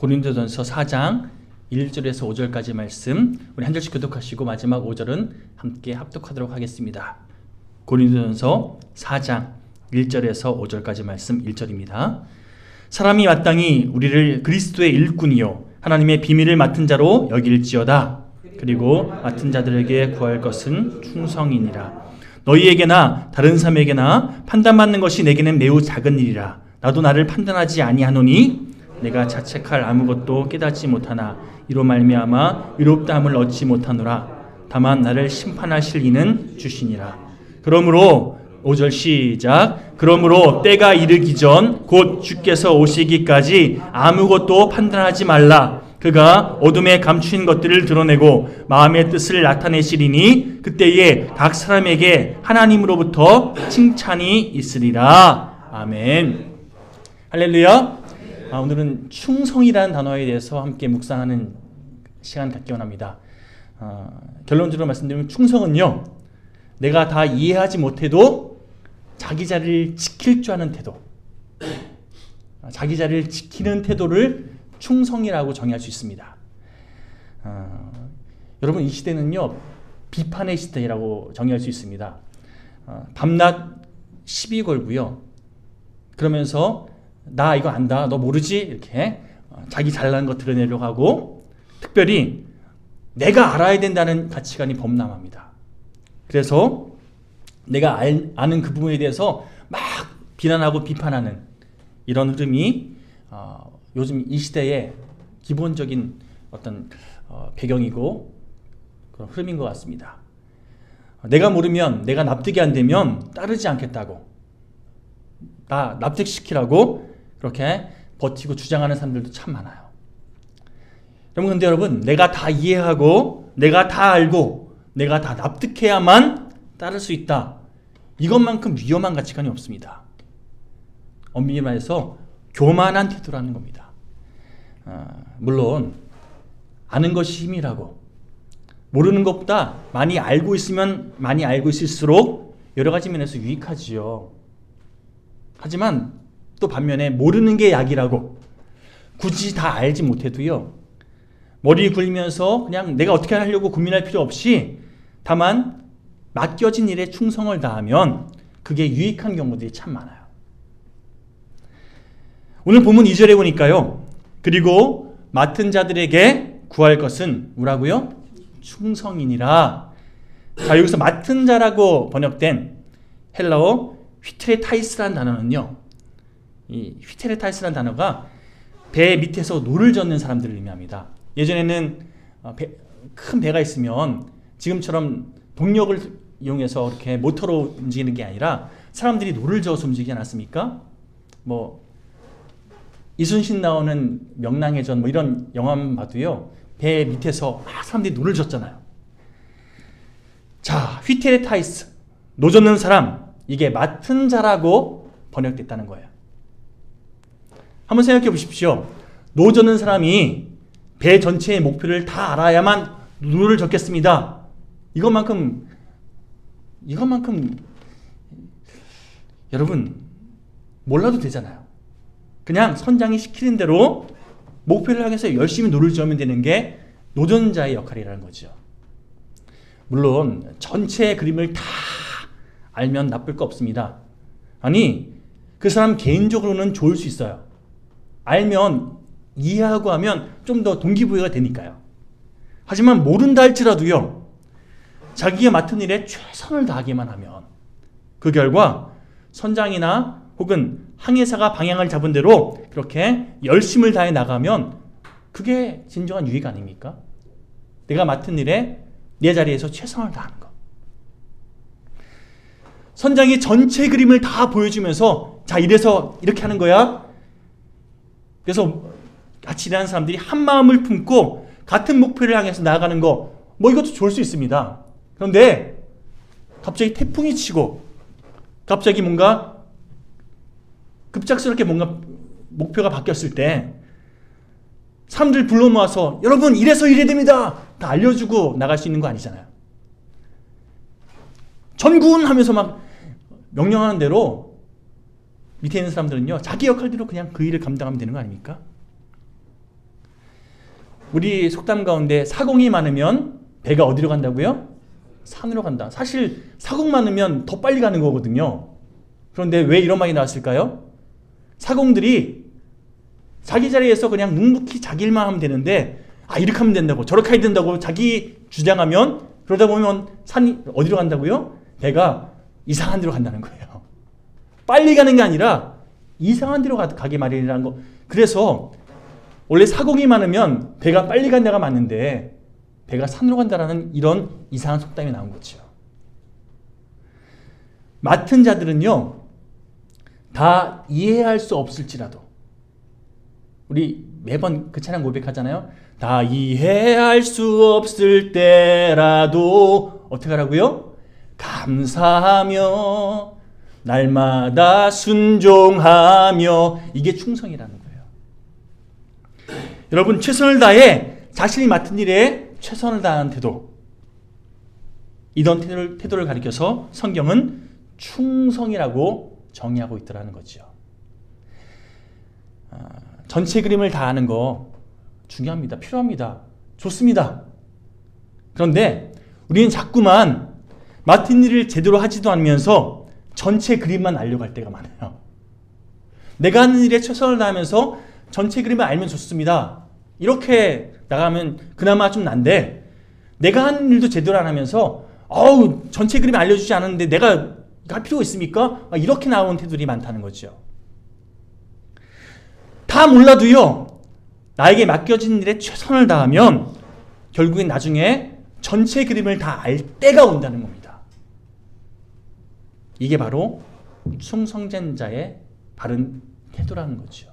고린도전서 4장 1절에서 5절까지 말씀 우리 한 절씩 교독하시고 마지막 5절은 함께 합독하도록 하겠습니다. 고린도전서 4장 1절에서 5절까지 말씀 1절입니다. 사람이 마땅히 우리를 그리스도의 일꾼이요 하나님의 비밀을 맡은 자로 여길지어다. 그리고 맡은 자들에게 구할 것은 충성이니라. 너희에게나 다른 사람에게나 판단받는 것이 내게는 매우 작은 일이라. 나도 나를 판단하지 아니하노니 내가 자책할 아무것도 깨닫지 못하나 이로 말미암아 의롭다함을 얻지 못하노라. 다만 나를 심판하실 이는 주시니라. 그러므로 5절 시작. 그러므로 때가 이르기 전 곧 주께서 오시기까지 아무것도 판단하지 말라. 그가 어둠에 감추인 것들을 드러내고 마음의 뜻을 나타내시리니 그때에 각 사람에게 하나님으로부터 칭찬이 있으리라. 아멘. 할렐루야. 오늘은 충성이라는 단어에 대해서 함께 묵상하는 시간 갖기 원합니다. 결론적으로 말씀드리면 충성은요, 내가 다 이해하지 못해도 자기 자리를 지킬 줄 아는 태도, 자기 자리를 지키는 태도를 충성이라고 정의할 수 있습니다. 여러분, 이 시대는요 비판의 시대라고 정의할 수 있습니다. 밤낮 시비 걸고요, 그러면서 나 이거 안다, 너 모르지? 이렇게 자기 잘난 거 드러내려고 하고, 특별히 내가 알아야 된다는 가치관이 범람합니다. 그래서 내가 아는 그 부분에 대해서 막 비난하고 비판하는 이런 흐름이 요즘 이 시대의 기본적인 어떤 배경이고 그런 흐름인 것 같습니다. 내가 모르면, 내가 납득이 안 되면 따르지 않겠다고, 나 납득시키라고 그렇게 버티고 주장하는 사람들도 참 많아요. 근데 여러분, 내가 다 이해하고 내가 다 알고 내가 다 납득해야만 따를 수 있다, 이것만큼 위험한 가치관이 없습니다. 엄밀히 말해서 교만한 태도라는 겁니다. 물론 아는 것이 힘이라고, 모르는 것보다 많이 알고 있으면 많이 알고 있을수록 여러 가지 면에서 유익하지요. 하지만 또 반면에 모르는 게 약이라고, 굳이 다 알지 못해도요, 머리 굴리면서 그냥 내가 어떻게 하려고 고민할 필요 없이 다만 맡겨진 일에 충성을 다하면 그게 유익한 경우들이 참 많아요. 오늘 본문 2절에 보니까요, 그리고 맡은 자들에게 구할 것은 뭐라고요? 충성이니라. 자, 여기서 맡은 자라고 번역된 헬라어 휘트레타이스라는 단어는요, 이 휘트레타이스라는 단어가 배 밑에서 노를 젓는 사람들을 의미합니다. 예전에는 큰 배가 있으면 지금처럼 동력을 이용해서 이렇게 모터로 움직이는 게 아니라 사람들이 노를 저어서 움직이지 않았습니까? 이순신 나오는 명랑의 전 이런 영화만 봐도요, 배 밑에서 사람들이 노를 젓잖아요. 자, 휘테레타이스, 노 젓는 사람, 이게 맡은 자라고 번역됐다는 거예요. 한번 생각해 보십시오. 노 젓는 사람이 배 전체의 목표를 다 알아야만 노를 젓겠습니다. 이것만큼 여러분 몰라도 되잖아요. 그냥 선장이 시키는 대로 목표를 향해서 열심히 노를 저으면 되는 게 노전자의 역할이라는 거죠. 물론 전체 그림을 다 알면 나쁠 거 없습니다. 아니, 그 사람 개인적으로는 좋을 수 있어요. 알면, 이해하고 하면 좀 더 동기부여가 되니까요. 하지만 모른다 할지라도요, 자기가 맡은 일에 최선을 다하기만 하면 그 결과 선장이나 혹은 항해사가 방향을 잡은 대로 그렇게 열심을 다해 나가면 그게 진정한 유익 아닙니까? 내가 맡은 일에 내 자리에서 최선을 다하는 것. 선장이 전체 그림을 다 보여주면서 자, 이래서 이렇게 하는 거야. 그래서 같이 일하는 사람들이 한 마음을 품고 같은 목표를 향해서 나아가는 거, 이것도 좋을 수 있습니다. 그런데 갑자기 태풍이 치고 갑자기 뭔가 급작스럽게 뭔가 목표가 바뀌었을 때 사람들 불러 모아서 여러분 이래서 이래야 됩니다, 다 알려주고 나갈 수 있는 거 아니잖아요. 전군 하면서 막 명령하는 대로 밑에 있는 사람들은요, 자기 역할대로 그냥 그 일을 감당하면 되는 거 아닙니까? 우리 속담 가운데 사공이 많으면 배가 어디로 간다고요? 산으로 간다. 사실 사공 많으면 더 빨리 가는 거거든요. 그런데 왜 이런 말이 나왔을까요? 사공들이 자기 자리에서 그냥 묵묵히 자기 일만 하면 되는데 이렇게 하면 된다고 저렇게 해야 된다고 자기 주장하면 그러다 보면 산이 어디로 간다고요? 배가 이상한 데로 간다는 거예요. 빨리 가는 게 아니라 이상한 데로 가게 마련이라는 거. 그래서 원래 사공이 많으면 배가 빨리 간다가 맞는데 배가 산으로 간다라는 이런 이상한 속담이 나온 거죠. 맡은 자들은요 다 이해할 수 없을지라도 우리 매번 그 찬양 고백하잖아요. 다 이해할 수 없을 때라도 어떻게 하라고요? 감사하며 날마다 순종하며. 이게 충성이라는 거예요. 여러분 최선을 다해 자신이 맡은 일에 최선을 다하는 태도, 이런 태도를 가리켜서 성경은 충성이라고 정의하고 있더라는 거죠. 전체 그림을 다 아는 거 중요합니다. 필요합니다. 좋습니다. 그런데 우리는 자꾸만 맡은 일을 제대로 하지도 않으면서 전체 그림만 알려고 할 때가 많아요. 내가 하는 일에 최선을 다하면서 전체 그림을 알면 좋습니다. 이렇게 나가면 그나마 좀 난데 내가 하는 일도 제대로 안 하면서 전체 그림 알려주지 않았는데 내가 할 필요가 있습니까? 이렇게 나오는 태도들이 많다는 거죠. 다 몰라도요 나에게 맡겨진 일에 최선을 다하면 결국엔 나중에 전체 그림을 다 알 때가 온다는 겁니다. 이게 바로 충성된 자의 바른 태도라는 거죠.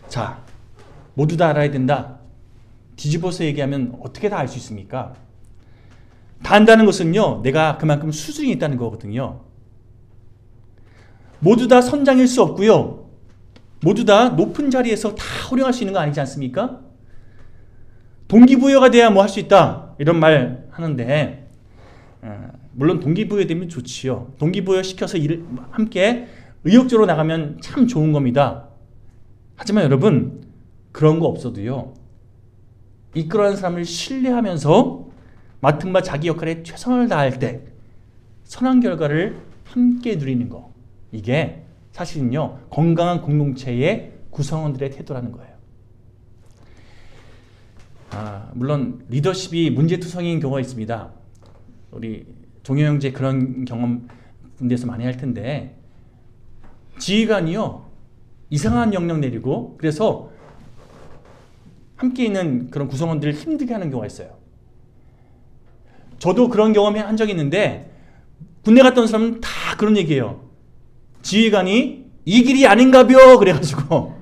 자, 모두 다 알아야 된다. 뒤집어서 얘기하면 어떻게 다 알 수 있습니까? 다 안다는 것은요 내가 그만큼 수준이 있다는 거거든요. 모두 다 선장일 수 없고요 모두 다 높은 자리에서 다 활용할 수 있는 거 아니지 않습니까? 동기부여가 돼야 뭐 할 수 있다 이런 말 하는데 물론 동기부여되면 좋지요. 동기부여 시켜서 일을 함께 의욕적으로 나가면 참 좋은 겁니다. 하지만 여러분 그런 거 없어도요 이끌어가는 사람을 신뢰하면서 맡은 바 자기 역할에 최선을 다할 때 선한 결과를 함께 누리는 거, 이게 사실은요 건강한 공동체의 구성원들의 태도라는 거예요. 물론 리더십이 문제투성이인 경우가 있습니다. 우리 종효 형제 그런 경험 군대에서 많이 할 텐데 지휘관이요 이상한 명령 내리고 그래서 함께 있는 그런 구성원들을 힘들게 하는 경우가 있어요. 저도 그런 경험을 한 적이 있는데 군대 갔다 온 사람은 다 그런 얘기예요. 지휘관이 이 길이 아닌가벼 그래가지고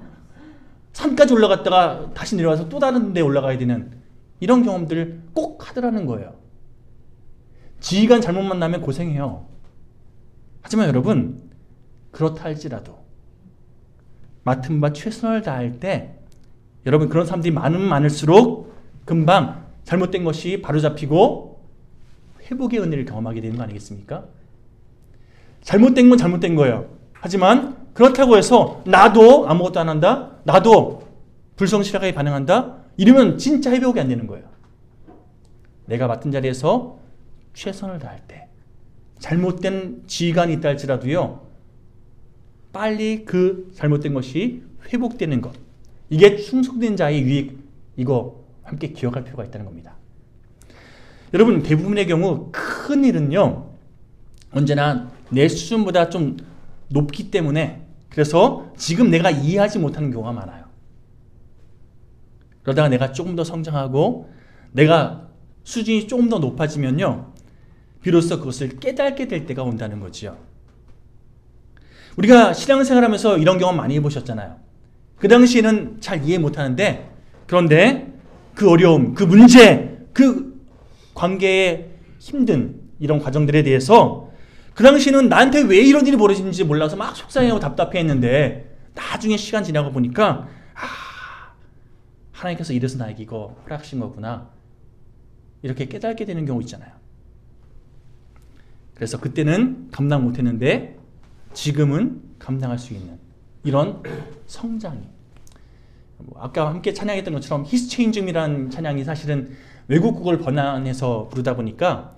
산까지 올라갔다가 다시 내려와서 또 다른 데 올라가야 되는 이런 경험들을 꼭 하더라는 거예요. 지휘관 잘못 만나면 고생해요. 하지만 여러분 그렇다 할지라도 맡은 바 최선을 다할 때 여러분 그런 사람들이 많으면 많을수록 금방 잘못된 것이 바로잡히고 회복의 은혜를 경험하게 되는 거 아니겠습니까? 잘못된 건 잘못된 거예요. 하지만 그렇다고 해서 나도 아무것도 안 한다? 나도 불성실하게 반응한다? 이러면 진짜 회복이 안 되는 거예요. 내가 맡은 자리에서 최선을 다할 때 잘못된 지휘관이 있다 할지라도요 빨리 그 잘못된 것이 회복되는 것, 이게 충성된 자의 유익, 이거 함께 기억할 필요가 있다는 겁니다. 여러분 대부분의 경우 큰 일은요 언제나 내 수준보다 좀 높기 때문에 그래서 지금 내가 이해하지 못하는 경우가 많아요. 그러다가 내가 조금 더 성장하고 내가 수준이 조금 더 높아지면요 비로소 그것을 깨닫게 될 때가 온다는 거죠. 우리가 신앙생활하면서 이런 경험 많이 해보셨잖아요. 그 당시에는 잘 이해 못하는데 그런데 그 어려움, 그 문제, 그 관계의 힘든 이런 과정들에 대해서 그 당시에는 나한테 왜 이런 일이 벌어지는지 몰라서 막 속상해하고 답답해했는데 나중에 시간 지나고 보니까 하나님께서 이래서 나에게 이거 허락하신 거구나 이렇게 깨닫게 되는 경우 있잖아요. 그래서 그때는 감당 못했는데 지금은 감당할 수 있는 이런 성장이 아까 함께 찬양했던 것처럼 He's changing me라는 찬양이 사실은 외국곡을 번안해서 부르다 보니까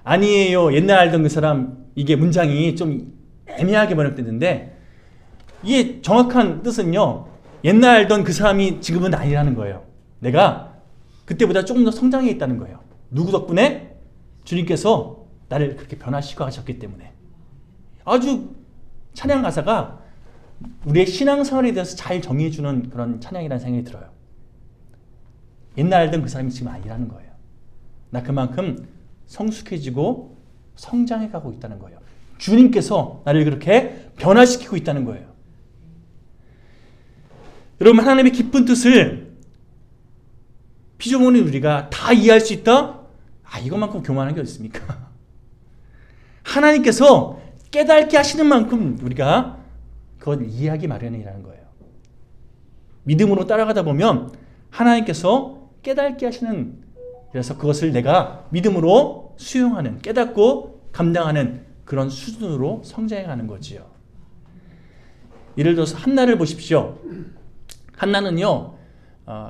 아니에요 옛날 알던 그 사람 이게 문장이 좀 애매하게 번역됐는데 이게 정확한 뜻은요 옛날 알던 그 사람이 지금은 아니라는 거예요. 내가 그때보다 조금 더 성장해 있다는 거예요. 누구 덕분에? 주님께서 나를 그렇게 변화시켜 하셨기 때문에. 아주 찬양 가사가 우리의 신앙생활에 대해서 잘 정의해주는 그런 찬양이라는 생각이 들어요. 옛날 알던 그 사람이 지금 아니라는 거예요. 나 그만큼 성숙해지고 성장해가고 있다는 거예요. 주님께서 나를 그렇게 변화시키고 있다는 거예요. 여러분 하나님의 깊은 뜻을 피조물인 우리가 다 이해할 수 있다? 이것만큼 교만한 게 어디 있습니까? 하나님께서 깨닫게 하시는 만큼 우리가 그걸 이해하기 마련이라는 거예요. 믿음으로 따라가다 보면 하나님께서 깨닫게 하시는 그래서 그것을 내가 믿음으로 수용하는 깨닫고 감당하는 그런 수준으로 성장해가는 거지요. 예를 들어서 한나를 보십시오. 한나는요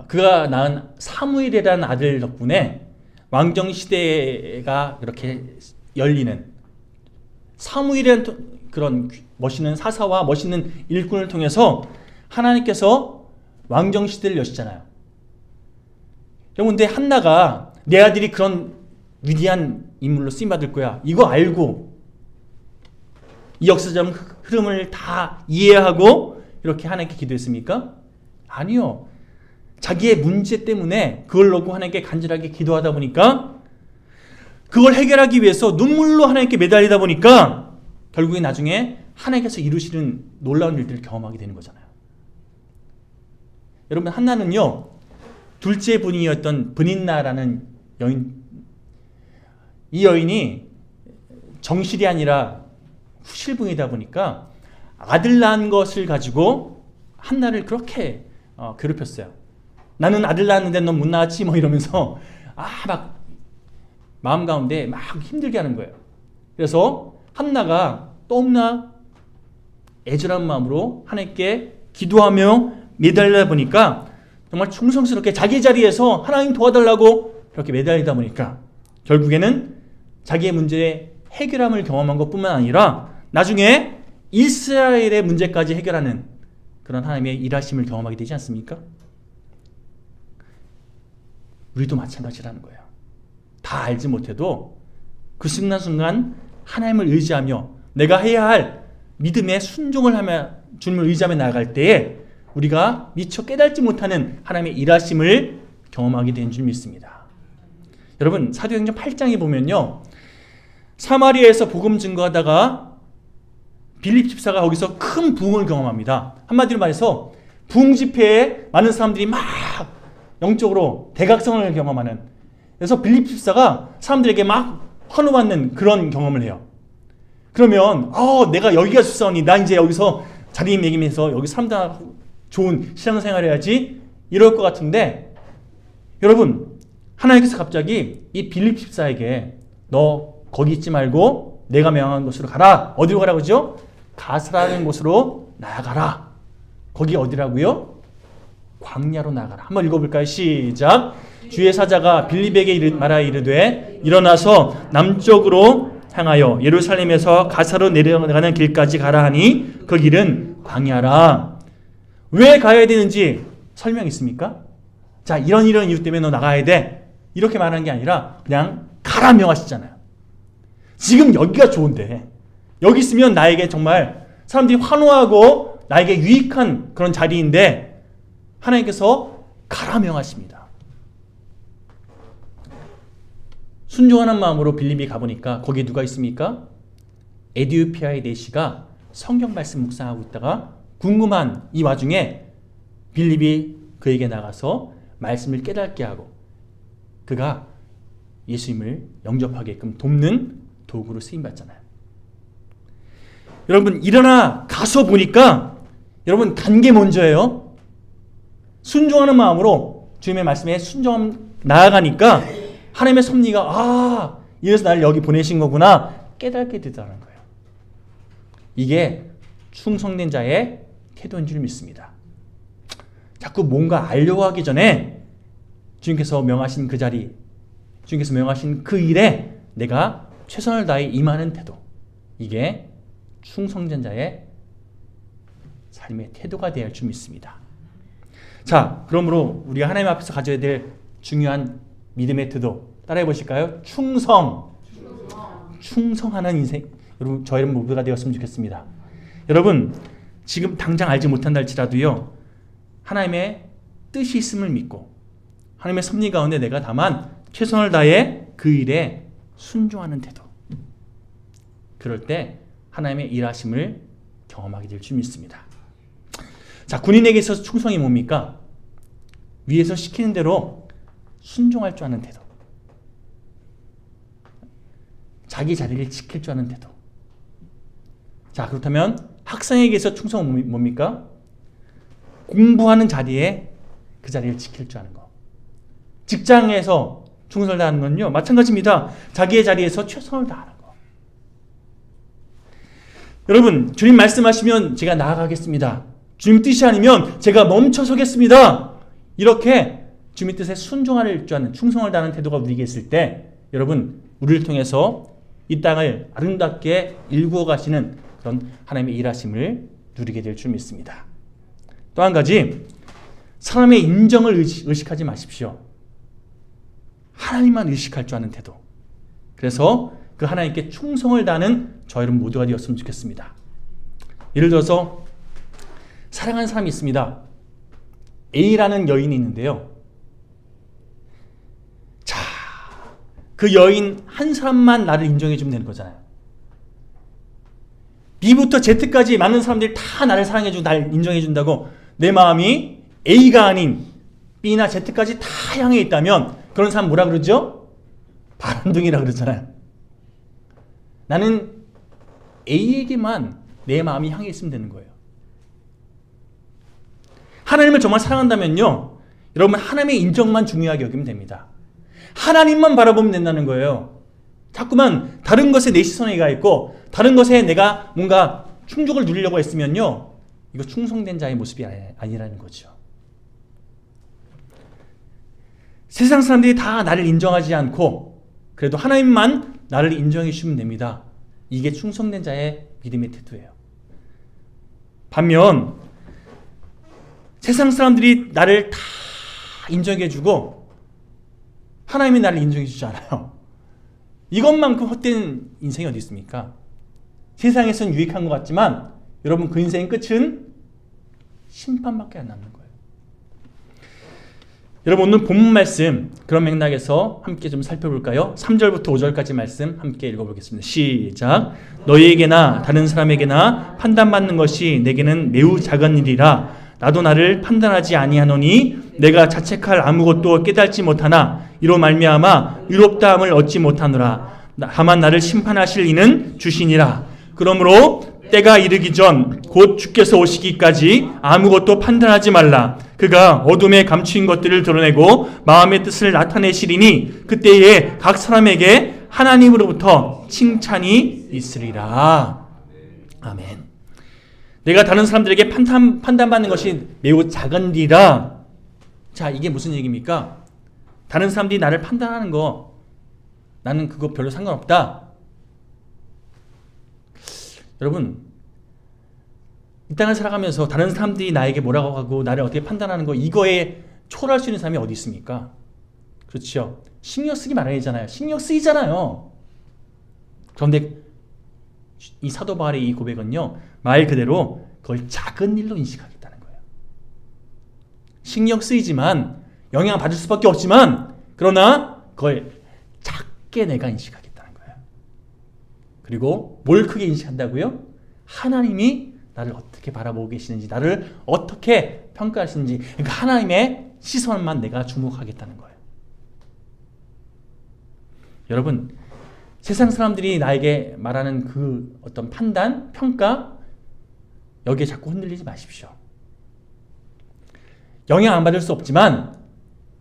그가 낳은 사무엘이라는 아들 덕분에 왕정시대가 그렇게 열리는 사무엘이라는 그런 멋있는 사사와 멋있는 일꾼을 통해서 하나님께서 왕정시대를 여시잖아요. 그런데 한나가 내 아들이 그런 위대한 인물로 쓰임받을 거야 이거 알고 이 역사적 흐름을 다 이해하고 이렇게 하나님께 기도했습니까? 아니요. 자기의 문제 때문에 그걸 놓고 하나님께 간절하게 기도하다 보니까 그걸 해결하기 위해서 눈물로 하나님께 매달리다 보니까 결국에 나중에 하나님께서 이루시는 놀라운 일들을 경험하게 되는 거잖아요. 여러분 한나는요 둘째 분이었던 브닌나라는 여인, 이 여인이 정실이 아니라 후실붕이다 보니까 아들 낳은 것을 가지고 한나를 그렇게 괴롭혔어요. 나는 아들 낳았는데 넌 못 낳았지 뭐 이러면서 막 마음 가운데 막 힘들게 하는 거예요. 그래서 한나가 너무나 애절한 마음으로 하나님께 기도하며 매달리다 보니까 정말 충성스럽게 자기 자리에서 하나님 도와달라고 그렇게 매달리다 보니까 결국에는 자기의 문제의 해결함을 경험한 것뿐만 아니라 나중에 이스라엘의 문제까지 해결하는 그런 하나님의 일하심을 경험하게 되지 않습니까? 우리도 마찬가지라는 거예요. 다 알지 못해도 그 순간순간 하나님을 의지하며 내가 해야 할 믿음의 순종을 하며 주님을 의지하며 나아갈 때에 우리가 미처 깨닫지 못하는 하나님의 일하심을 경험하게 된 줄 믿습니다. 여러분 사도행전 8장에 보면요 사마리아에서 복음 증거하다가 빌립 집사가 거기서 큰 부흥을 경험합니다. 한마디로 말해서 부흥 집회에 많은 사람들이 막 영적으로 대각성을 경험하는 그래서 빌립 집사가 사람들에게 막 환호받는 그런 경험을 해요. 그러면 내가 여기가 집사오니 나 이제 여기서 자리매김해서 여기 사람들하고 좋은 신앙생활 해야지 이럴 것 같은데 여러분 하나님께서 갑자기 이 빌립 집사에게 너 거기 있지 말고 내가 명한 곳으로 가라. 어디로 가라고 그러죠? 가스라는 곳으로 나아가라. 거기 어디라고요? 광야로 나아가라. 한번 읽어볼까요? 시작. 주의 사자가 빌립에게 말하여 이르되 일어나서 남쪽으로 향하여 예루살렘에서 가사로 내려가는 길까지 가라 하니 그 길은 광야라. 왜 가야 되는지 설명이 있습니까? 자 이런 이유 때문에 너 나가야 돼. 이렇게 말하는 게 아니라 그냥 가라 명하시잖아요. 지금 여기가 좋은데 여기 있으면 나에게 정말 사람들이 환호하고 나에게 유익한 그런 자리인데 하나님께서 가라 명하십니다. 순종하는 마음으로 빌립이 가보니까 거기에 누가 있습니까? 에디오피아의 내시가 성경 말씀 묵상하고 있다가 궁금한 이 와중에 빌립이 그에게 나가서 말씀을 깨닫게 하고 그가 예수님을 영접하게끔 돕는 도구로 쓰임받잖아요. 여러분 일어나 가서 보니까 여러분 간 게 먼저예요. 순종하는 마음으로 주님의 말씀에 순종 나아가니까 하나님의 섭리가 이래서 나를 여기 보내신 거구나 깨닫게 되더라는 거예요. 이게 충성된 자의 태도인 줄 믿습니다. 자꾸 뭔가 알려고 하기 전에 주님께서 명하신 그 자리, 주님께서 명하신 그 일에 내가 최선을 다해 임하는 태도, 이게 충성된 자의 삶의 태도가 되어야 할 줄 믿습니다. 자, 그러므로 우리가 하나님 앞에서 가져야 될 중요한 믿음의 태도 따라해 보실까요? 충성하는 인생, 여러분 저 여러분 모두가 되었으면 좋겠습니다. 여러분 지금 당장 알지 못한다 할지라도요, 하나님의 뜻이 있음을 믿고 하나님의 섭리 가운데 내가 다만 최선을 다해 그 일에 순종하는 태도, 그럴 때 하나님의 일하심을 경험하게 될 줄 믿습니다. 자, 군인에게 있어서 충성이 뭡니까? 위에서 시키는 대로 순종할 줄 아는 태도, 자기 자리를 지킬 줄 아는 태도. 자, 그렇다면 학생에게서 충성은 뭡니까? 공부하는 자리에 그 자리를 지킬 줄 아는 거. 직장에서 충성을 다하는 건요, 마찬가지입니다. 자기의 자리에서 최선을 다하는 거. 여러분, 주님 말씀하시면 제가 나아가겠습니다. 주님 뜻이 아니면 제가 멈춰서겠습니다. 이렇게 주님 뜻에 순종할 줄 아는, 충성을 다하는 태도가 우리에게 있을 때, 여러분 우리를 통해서 이 땅을 아름답게 일구어 가시는 그런 하나님의 일하심을 누리게 될 줄 믿습니다. 또 한 가지, 사람의 인정을 의식하지 마십시오. 하나님만 의식할 줄 아는 태도. 그래서 그 하나님께 충성을 다하는 저 여러분 모두가 되었으면 좋겠습니다. 예를 들어서 사랑하는 사람이 있습니다. A라는 여인이 있는데요. 자, 그 여인 한 사람만 나를 인정해 주면 되는 거잖아요. B부터 Z까지 많은 사람들이 다 나를 사랑해 주고 나를 인정해 준다고 내 마음이 A가 아닌 B나 Z까지 다 향해 있다면 그런 사람 뭐라 그러죠? 바람둥이라 그러잖아요. 나는 A에게만 내 마음이 향해 있으면 되는 거예요. 하나님을 정말 사랑한다면요, 여러분 하나님의 인정만 중요하게 여기면 됩니다. 하나님만 바라보면 된다는 거예요. 자꾸만 다른 것에 내 시선이 가 있고 다른 것에 내가 뭔가 충족을 누리려고 했으면요, 이거 충성된 자의 모습이 아니라는 거죠. 세상 사람들이 다 나를 인정하지 않고 그래도 하나님만 나를 인정해 주시면 됩니다. 이게 충성된 자의 믿음의 태도예요. 반면 세상 사람들이 나를 다 인정해 주고 하나님이 나를 인정해 주지 않아요. 이것만큼 헛된 인생이 어디 있습니까? 세상에서는 유익한 것 같지만 여러분 그 인생의 끝은 심판밖에 안 남는 거예요. 여러분 오늘 본문 말씀 그런 맥락에서 함께 좀 살펴볼까요? 3절부터 5절까지 말씀 함께 읽어보겠습니다. 시작. 너희에게나 다른 사람에게나 판단받는 것이 내게는 매우 작은 일이라 나도 나를 판단하지 아니하노니 내가 자책할 아무것도 깨달지 못하나 이로 말미암아 의롭다함을 얻지 못하노라. 다만 나를 심판하실 이는 주시니라. 그러므로 때가 이르기 전 곧 주께서 오시기까지 아무것도 판단하지 말라. 그가 어둠에 감추인 것들을 드러내고 마음의 뜻을 나타내시리니 그때에 각 사람에게 하나님으로부터 칭찬이 있으리라. 아멘. 내가 다른 사람들에게 판단받는 것이 매우 작은 일이라. 자, 이게 무슨 얘기입니까? 다른 사람들이 나를 판단하는 거 나는 그거 별로 상관없다. 여러분 이 땅을 살아가면서 다른 사람들이 나에게 뭐라고 하고 나를 어떻게 판단하는 거 이거에 초월할 수 있는 사람이 어디 있습니까? 그렇죠. 신경 쓰기 마련이잖아요. 신경 쓰이잖아요. 그런데 이 사도 바울의 이 고백은요, 말 그대로 그걸 작은 일로 인식하겠다는 거예요. 신경 쓰이지만 영향 받을 수밖에 없지만 그러나 그걸 작게 내가 인식하겠다는 거예요. 그리고 뭘 크게 인식한다고요? 하나님이 나를 어떻게 바라보고 계시는지, 나를 어떻게 평가하시는지, 그러니까 하나님의 시선만 내가 주목하겠다는 거예요. 여러분, 세상 사람들이 나에게 말하는 그 어떤 판단, 평가, 여기에 자꾸 흔들리지 마십시오. 영향 안 받을 수 없지만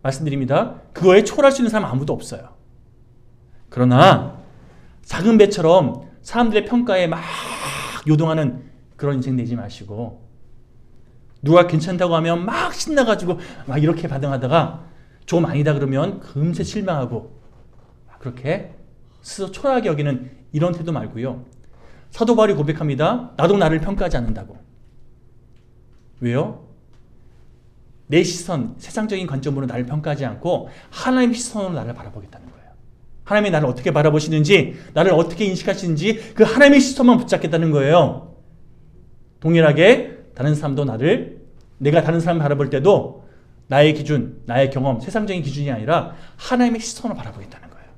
말씀드립니다. 그거에 초월할 수 있는 사람은 아무도 없어요. 그러나 작은 배처럼 사람들의 평가에 막 요동하는 그런 인생 되지 마시고 누가 괜찮다고 하면 막 신나가지고 막 이렇게 반응하다가 좀 아니다 그러면 금세 실망하고 그렇게 스스로 초라하게 여기는 이런 태도 말고요. 사도 바울이 고백합니다. 나도 나를 평가하지 않는다고. 왜요? 내 시선, 세상적인 관점으로 나를 평가하지 않고 하나님의 시선으로 나를 바라보겠다는 거예요. 하나님이 나를 어떻게 바라보시는지, 나를 어떻게 인식하시는지 그 하나님의 시선만 붙잡겠다는 거예요. 동일하게 다른 사람도 내가 다른 사람을 바라볼 때도 나의 기준, 나의 경험, 세상적인 기준이 아니라 하나님의 시선을 바라보겠다는 거예요.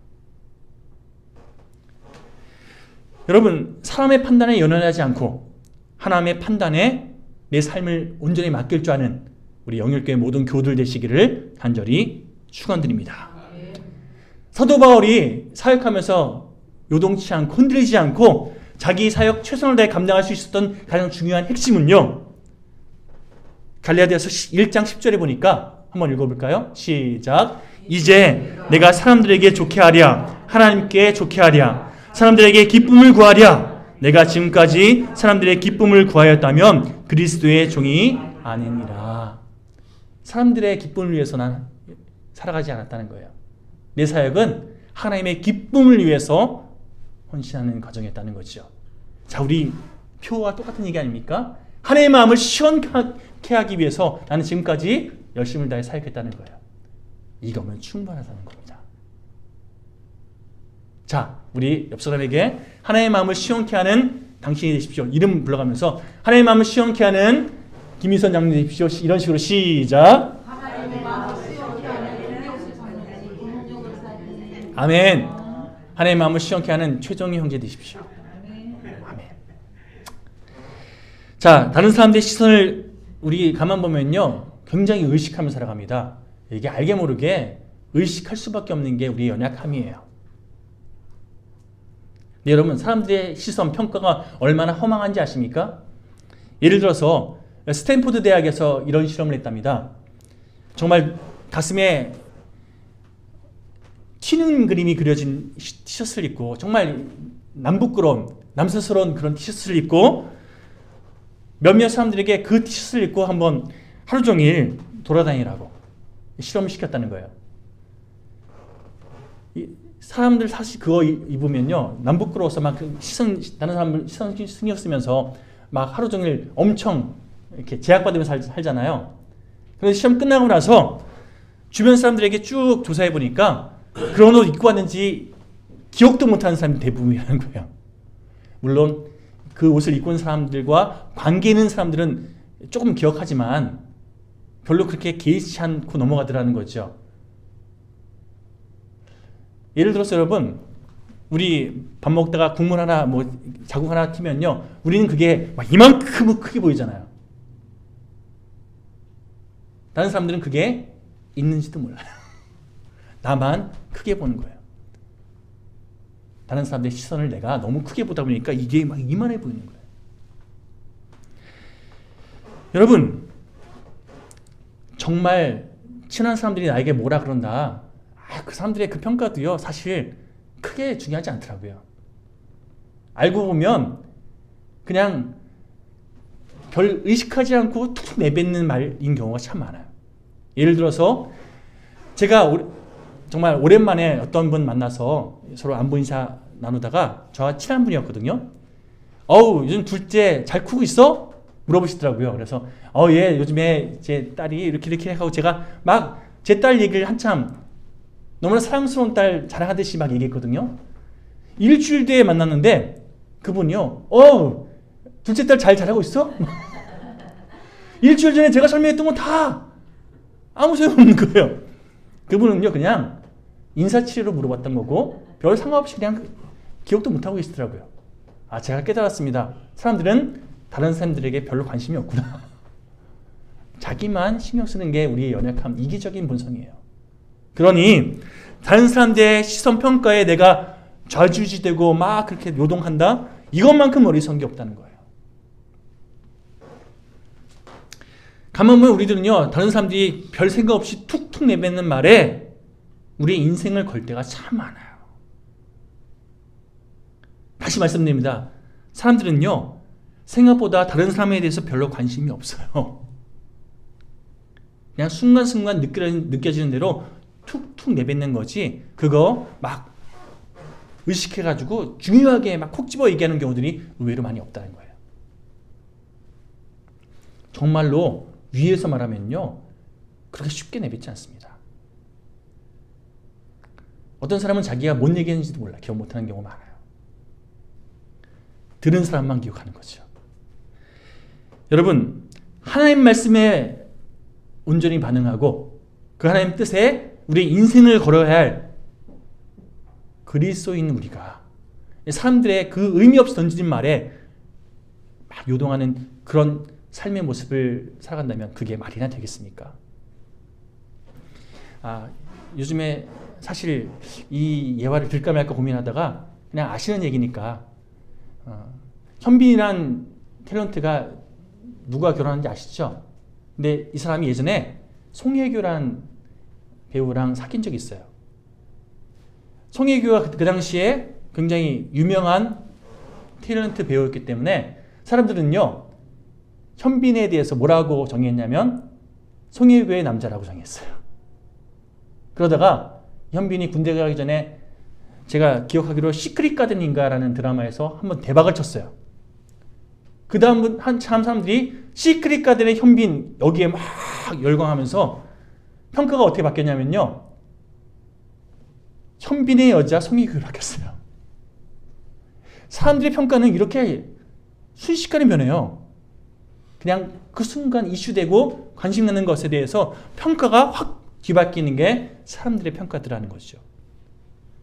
여러분, 사람의 판단에 연연하지 않고 하나님의 판단에 내 삶을 온전히 맡길 줄 아는 우리 영일교회 모든 교우들 되시기를 간절히 축원드립니다. 사도 바울이 사역하면서 요동치 않고 흔들리지 않고 자기 사역 최선을 다해 감당할 수 있었던 가장 중요한 핵심은요. 갈라디아서 1장 10절에 보니까 한번 읽어볼까요? 시작. 이제 내가 사람들에게 좋게 하랴, 하나님께 좋게 하랴, 사람들에게 기쁨을 구하랴. 내가 지금까지 사람들의 기쁨을 구하였다면 그리스도의 종이 아니니라. 사람들의 기쁨을 위해서 난 살아가지 않았다는 거예요. 내 사역은 하나님의 기쁨을 위해서 헌신하는 과정이었다는 거죠. 자, 우리 표와 똑같은 얘기 아닙니까? 하나님의 마음을 시원케 하기 위해서 나는 지금까지 열심을 다해 사역했다는 거예요. 이거면 충분하다는 겁니다. 자, 우리 옆 사람에게 하나님의 마음을 시원케 하는 당신이 되십시오. 이름 불러가면서 하나님의 마음을 시원케 하는 김희선 장님 되십시오. 이런 식으로 시작. 아멘. 하나님의 마음을 시원케 하는 최종의 형제 되십시오. 아멘. 자, 다른 사람들의 시선을 우리 가만 보면요, 굉장히 의식하며 살아갑니다. 이게 알게 모르게 의식할 수밖에 없는 게 우리의 연약함이에요. 네, 여러분, 사람들의 시선, 평가가 얼마나 허망한지 아십니까? 예를 들어서 스탠포드 대학에서 이런 실험을 했답니다. 정말 가슴에 튀는 그림이 그려진 티셔츠를 입고 정말 남사스러운 그런 티셔츠를 입고 몇몇 사람들에게 그 티셔츠를 입고 한번 하루 종일 돌아다니라고 실험을 시켰다는 거예요. 사람들 사실 그거 입으면요, 남부끄러워서 막 다른 사람들 시선 신경 쓰면서 막 하루 종일 엄청 이렇게 제약받으면서 살잖아요. 그래서 시험 끝나고 나서 주변 사람들에게 쭉 조사해 보니까 그런 옷 입고 왔는지 기억도 못하는 사람이 대부분이라는 거예요. 물론 그 옷을 입고 온 사람들과 관계 있는 사람들은 조금 기억하지만 별로 그렇게 개의치 않고 넘어가더라는 거죠. 예를 들어서 여러분, 우리 밥 먹다가 국물 하나 자국 하나 튀면요, 우리는 그게 막 이만큼 크게 보이잖아요. 다른 사람들은 그게 있는지도 몰라요. 나만 크게 보는 거예요. 다른 사람들의 시선을 내가 너무 크게 보다 보니까 이게 막 이만해 보이는 거예요. 여러분, 정말 친한 사람들이 나에게 뭐라 그런다, 그 사람들의 그 평가도요, 사실 크게 중요하지 않더라고요. 알고 보면 그냥 별 의식하지 않고 툭툭 내뱉는 말인 경우가 참 많아요. 예를 들어서 제가 정말 오랜만에 어떤 분 만나서 서로 안부 인사 나누다가 저와 친한 분이었거든요. 요즘 둘째 잘 크고 있어? 물어보시더라고요. 그래서 예, 요즘에 제 딸이 이렇게 하고 제가 막 제 딸 얘기를 한참 너무나 사랑스러운 딸 자랑하듯이 막 얘기했거든요. 일주일 뒤에 만났는데 그분이요, 둘째 딸 잘 자라고 있어? 일주일 전에 제가 설명했던 건 다 아무 소용없는 거예요. 그분은요, 그냥 인사치레로 물어봤던 거고 별 상관없이 그냥 기억도 못하고 계시더라고요. 제가 깨달았습니다. 사람들은 다른 사람들에게 별로 관심이 없구나. 자기만 신경 쓰는 게 우리의 연약함, 이기적인 본성이에요. 그러니 다른 사람들의 시선 평가에 내가 좌지우지되고 막 그렇게 요동한다? 이것만큼 어리석은 게 없다는 거예요. 가만 보면 우리들은요, 다른 사람들이 별 생각 없이 툭툭 내뱉는 말에 우리의 인생을 걸 때가 참 많아요. 다시 말씀드립니다. 사람들은요, 생각보다 다른 사람에 대해서 별로 관심이 없어요. 그냥 순간순간 느껴지는 대로 툭툭 내뱉는 거지, 그거 막 의식해가지고 중요하게 막 콕 집어 얘기하는 경우들이 의외로 많이 없다는 거예요. 정말로 위에서 말하면요, 그렇게 쉽게 내뱉지 않습니다. 어떤 사람은 자기가 뭔 얘기했는지도 몰라, 기억 못하는 경우가 많아요. 들은 사람만 기억하는 거죠. 여러분, 하나님 말씀에 온전히 반응하고 그 하나님 뜻에 우리의 인생을 걸어야 할 그리스도인 우리가 사람들의 그 의미 없이 던지는 말에 막 요동하는 그런 삶의 모습을 살아간다면 그게 말이나 되겠습니까? 요즘에 사실 이 예화를 들까 말까 고민하다가 그냥 아시는 얘기니까, 현빈이란 탤런트가 누가 결혼하는지 아시죠? 근데 이 사람이 예전에 송혜교란 배우랑 사귄 적이 있어요. 송혜교가 그 당시에 굉장히 유명한 탤런트 배우였기 때문에 사람들은요, 현빈에 대해서 뭐라고 정의했냐면 송혜교의 남자라고 정의했어요. 그러다가 현빈이 군대 가기 전에 제가 기억하기로 시크릿 가든인가라는 드라마에서 한번 대박을 쳤어요. 그 다음 한참 사람들이 시크릿 가든의 현빈 여기에 막 열광하면서 평가가 어떻게 바뀌었냐면요, 현빈의 여자 송혜교로 바뀌었어요. 사람들의 평가는 이렇게 순식간에 변해요. 그냥 그 순간 이슈되고 관심 갖는 것에 대해서 평가가 확 뒤바뀌는 게 사람들의 평가들하는 것이죠.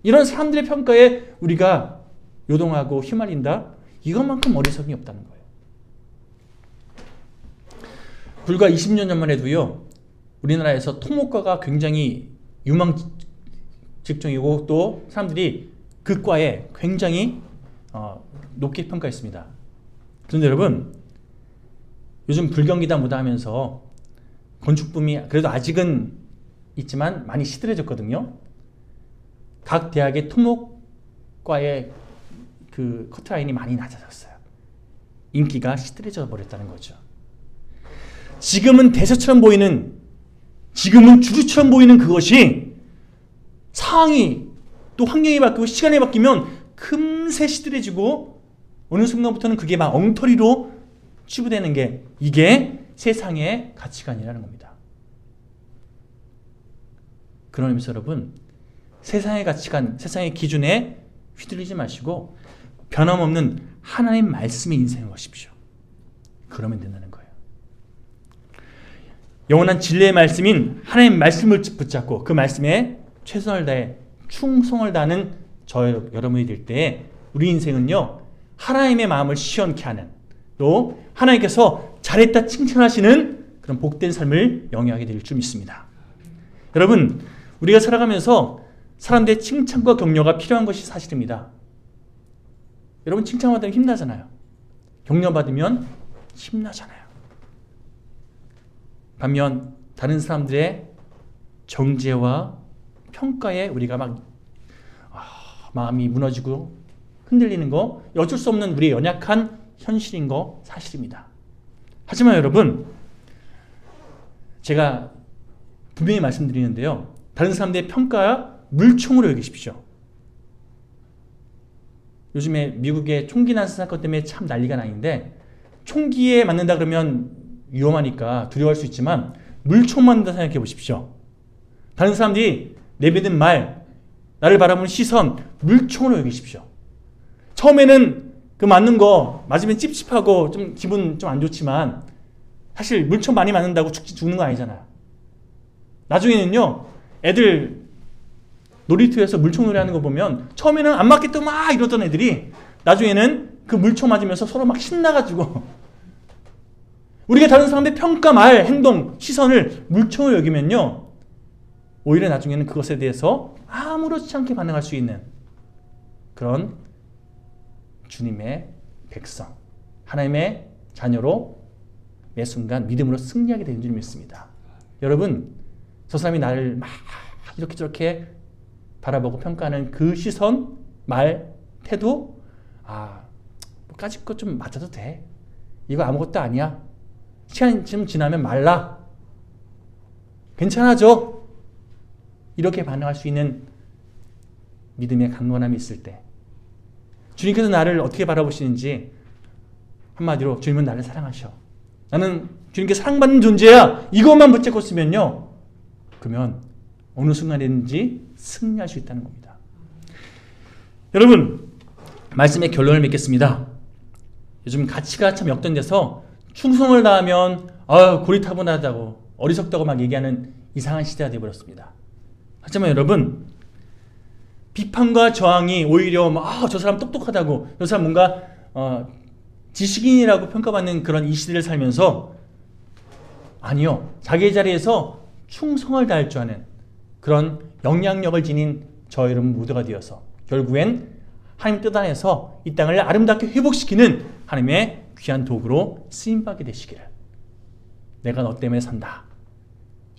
이런 사람들의 평가에 우리가 요동하고 휘말린다? 이것만큼 어리석음이 없다는 거예요. 불과 20년 전만 해도요, 우리나라에서 토목과가 굉장히 유망 직종이고 또 사람들이 그 과에 굉장히 높게 평가했습니다. 그런데 여러분, 요즘 불경기다 뭐다 하면서 건축붐이 그래도 아직은 있지만 많이 시들해졌거든요. 각 대학의 토목과의 그 커트라인이 많이 낮아졌어요. 인기가 시들해져 버렸다는 거죠. 지금은 대세처럼 보이는, 지금은 주류처럼 보이는 그것이 상황이 또 환경이 바뀌고 시간이 바뀌면 금세 시들해지고 어느 순간부터는 그게 막 엉터리로 치부되는 게, 이게 세상의 가치관이라는 겁니다. 그런 의미에서 여러분, 세상의 가치관, 세상의 기준에 휘둘리지 마시고 변함없는 하나님 말씀의 인생을 하십시오. 그러면 된다는 거예요. 영원한 진리의 말씀인 하나님 말씀을 붙잡고 그 말씀에 최선을 다해 충성을 다하는 여러분이 될 때 우리 인생은요, 하나님의 마음을 시원케 하는, 또 하나님께서 잘했다 칭찬하시는 그런 복된 삶을 영위하게 될 줄 믿습니다. 여러분, 우리가 살아가면서 사람들의 칭찬과 격려가 필요한 것이 사실입니다. 여러분, 칭찬받으면 힘나잖아요. 격려받으면 힘나잖아요. 반면 다른 사람들의 정죄와 평가에 우리가 막 마음이 무너지고 흔들리는 거, 어쩔 수 없는 우리의 연약한 현실인 거 사실입니다. 하지만 여러분, 제가 분명히 말씀드리는데요, 다른 사람들의 평가야 물총으로 여기십시오. 요즘에 미국의 총기 난사 사건 때문에 참 난리가 나는데, 총기에 맞는다 그러면 위험하니까 두려워할 수 있지만 물총 맞는다 생각해 보십시오. 다른 사람들이 내뱉는 말, 나를 바라보는 시선, 물총으로 여기십시오. 처음에는 그 맞는 거 맞으면 찝찝하고 좀 기분 좀 안 좋지만 사실 물총 많이 맞는다고 죽는 거 아니잖아요. 나중에는요, 애들 놀이터에서 물총 놀이하는 거 보면 처음에는 안 맞겠다고 막 이러던 애들이 나중에는 그 물총 맞으면서 서로 막 신나가지고, 우리가 다른 사람의 평가, 말, 행동, 시선을 물총을 여기면요, 오히려 나중에는 그것에 대해서 아무렇지 않게 반응할 수 있는 그런 주님의 백성, 하나님의 자녀로 매 순간 믿음으로 승리하게 되는 줄 믿습니다. 여러분, 저 사람이 나를 막 이렇게 저렇게 바라보고 평가하는 그 시선, 말, 태도, 까짓 거 좀 맞아도 돼. 이거 아무것도 아니야. 시간이 좀 지나면 말라. 괜찮아져. 이렇게 반응할 수 있는 믿음의 강건함이 있을 때 주님께서 나를 어떻게 바라보시는지 한마디로 주님은 나를 사랑하셔. 나는 주님께 사랑받는 존재야. 이것만 붙잡고 있으면요. 그러면 어느 순간이든지 승리할 수 있다는 겁니다. 여러분, 말씀의 결론을 맺겠습니다. 요즘 가치가 참 역전돼서 충성을 다하면 고리타분하다고 어리석다고 막 얘기하는 이상한 시대가 되어버렸습니다. 하지만 여러분, 비판과 저항이 오히려 저 사람 똑똑하다고, 저 사람 뭔가 지식인이라고 평가받는 그런 이 시대를 살면서 아니요, 자기의 자리에서 충성을 다할 줄 아는 그런 영향력을 지닌 저 여러분 모두가 되어서 결국엔 하나님 뜻 안에서 이 땅을 아름답게 회복시키는 하나님의 귀한 도구로 쓰임받게 되시기를. 내가 너 때문에 산다.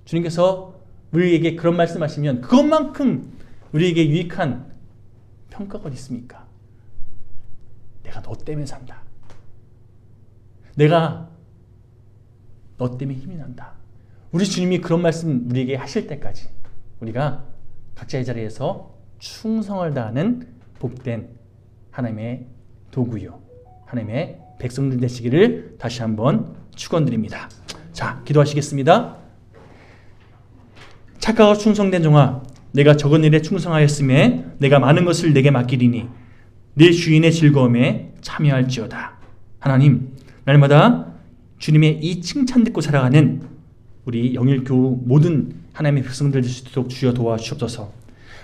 주님께서 우리에게 그런 말씀하시면 그것만큼 우리에게 유익한 평가가 어디 있습니까? 내가 너 때문에 산다. 내가 너 때문에 힘이 난다. 우리 주님이 그런 말씀 우리에게 하실 때까지 우리가 각자의 자리에서 충성을 다하는 복된 하나님의 도구요, 하나님의 백성들 되시기를 다시 한번 축원드립니다. 자, 기도하시겠습니다. 착하고 충성된 종아, 내가 적은 일에 충성하였음에 내가 많은 것을 내게 맡기리니 내 주인의 즐거움에 참여할지어다. 하나님, 날마다 주님의 이 칭찬 듣고 살아가는 우리 영일교우 모든 하나님의 백성들 될 수 있도록 주여 도와주옵소서.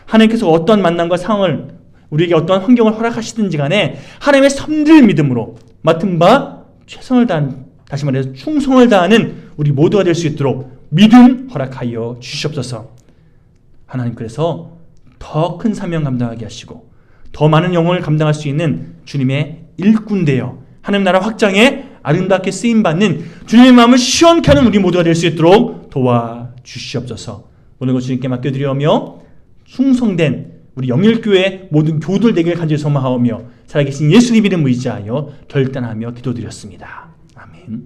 하나님께서 어떤 만남과 상황을, 우리에게 어떤 환경을 허락하시든지 간에 하나님의 섬들 믿음으로 맡은 바 최선을 다한, 다시 말해서 충성을 다하는 우리 모두가 될 수 있도록 믿음 허락하여 주시옵소서. 하나님, 그래서 더 큰 사명 감당하게 하시고 더 많은 영혼을 감당할 수 있는 주님의 일꾼 되어 하나님 나라 확장에 아름답게 쓰임받는 주님의 마음을 시원케 하는 우리 모두가 될 수 있도록 도와주시옵소서. 오늘 것 주님께 맡겨드리며 충성된 우리 영일교회 모든 교우들 되기를 간절히 소망하오며 살아계신 예수님 이름 의지하여 결단하며 기도드렸습니다. 아멘.